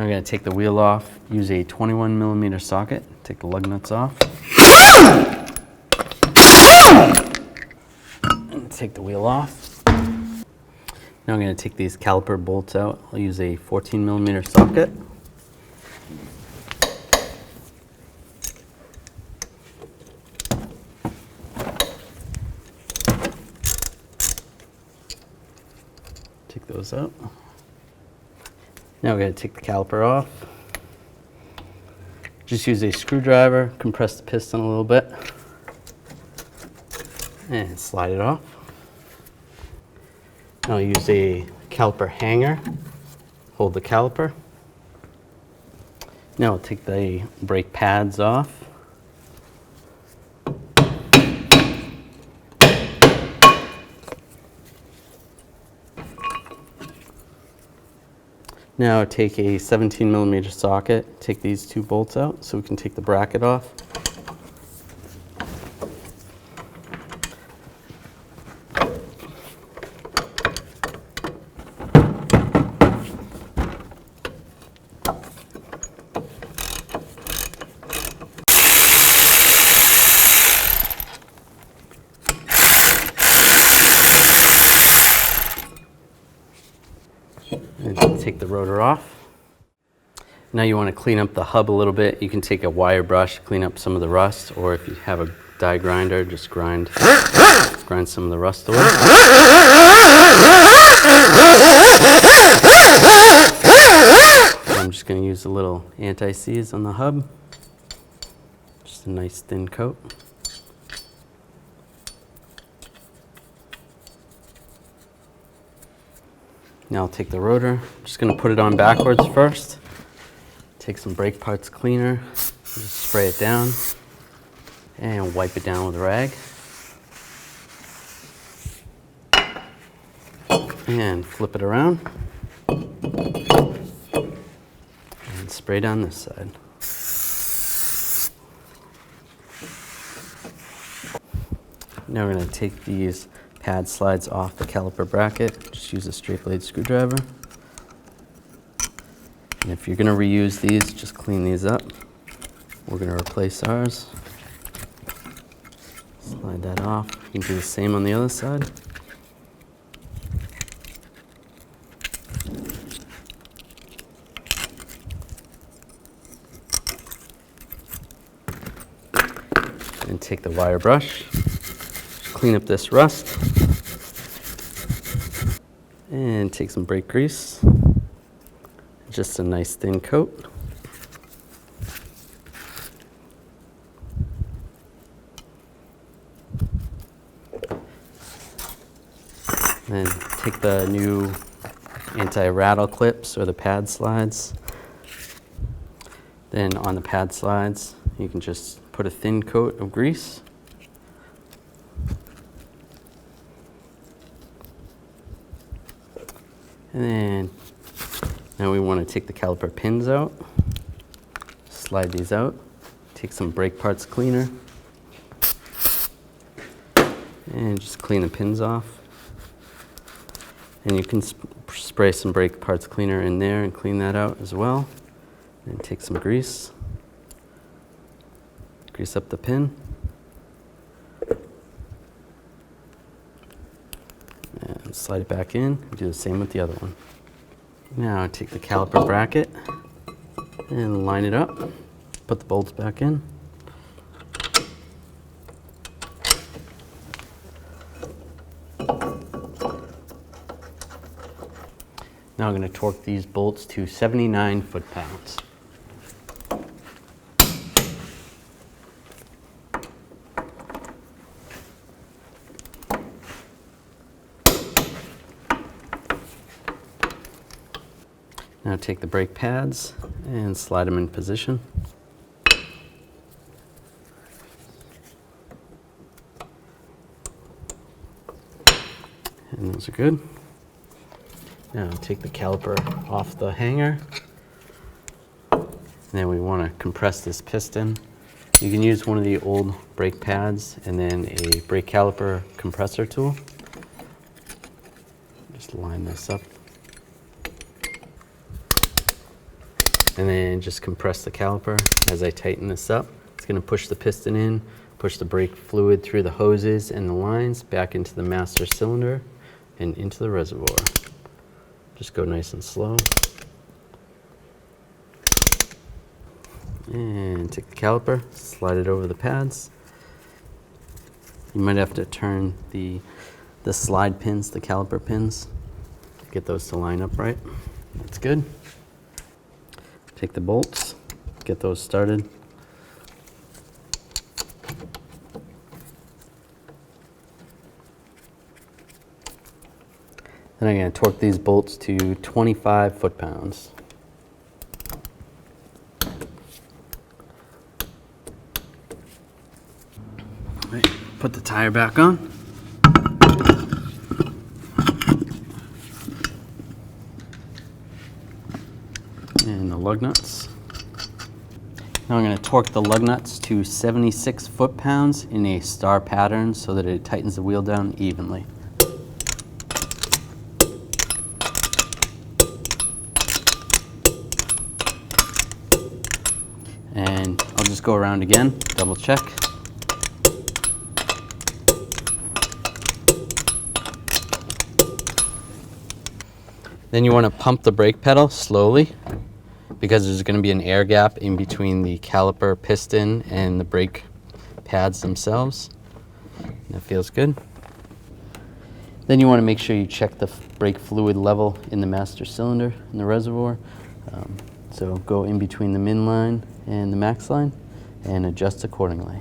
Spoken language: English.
I'm going to take the wheel off, use a 21mm socket, take the lug nuts off, and take the wheel off. Now I'm going to take these caliper bolts out. I'll use a 14mm socket. Take those out. Now we're going to take the caliper off. Just use a screwdriver, compress the piston a little bit, and slide it off. Now I'll use a caliper hanger, hold the caliper. Now I'll take the brake pads off. Now take a 17mm socket, take these two bolts out so we can take the bracket off. And take the rotor off. Now you want to clean up the hub a little bit. You can take a wire brush, clean up some of the rust, or if you have a die grinder, just grind some of the rust away. I'm just going to use a little anti-seize on the hub. Just a nice thin coat. Now I'll take the rotor, I'm just going to put it on backwards first. Take some brake parts cleaner, just spray it down, and wipe it down with a rag. And flip it around, and spray down this side. Now we're going to take these pad slides off the caliper bracket. Just use a straight blade screwdriver. And if you're going to reuse these, just clean these up. We're going to replace ours. Slide that off. You can do the same on the other side. And take the wire brush. Clean up this rust. And take some brake grease. Just a nice thin coat. And take the new anti-rattle clips or the pad slides. Then on the pad slides, you can just put a thin coat of grease. And then now we want to take the caliper pins out, slide these out, take some brake parts cleaner, and just clean the pins off. And you can spray some brake parts cleaner in there and clean that out as well. And take some grease, grease up the pin. And slide it back in, and do the same with the other one. Now take the caliper bracket and line it up, put the bolts back in. Now I'm going to torque these bolts to 79 foot-pounds. Now take the brake pads and slide them in position. And those are good. Now take the caliper off the hanger. And then we want to compress this piston. You can use one of the old brake pads and then a brake caliper compressor tool. Just line this up. And then just compress the caliper as I tighten this up. It's going to push the piston in, push the brake fluid through the hoses and the lines back into the master cylinder and into the reservoir. Just go nice and slow. And take the caliper, slide it over the pads. You might have to turn the slide pins, the caliper pins, to get those to line up right. That's good. Take the bolts, get those started. Then I'm going to torque these bolts to 25 foot-pounds. Right, put the tire back on. And the lug nuts. Now I'm going to torque the lug nuts to 76 foot-pounds in a star pattern so that it tightens the wheel down evenly. And I'll just go around again, double check. Then you want to pump the brake pedal slowly because there's going to be an air gap in between the caliper piston and the brake pads themselves. That feels good. Then you want to make sure you check the brake fluid level in the master cylinder in the reservoir. So go in between the min line and the max line and adjust accordingly.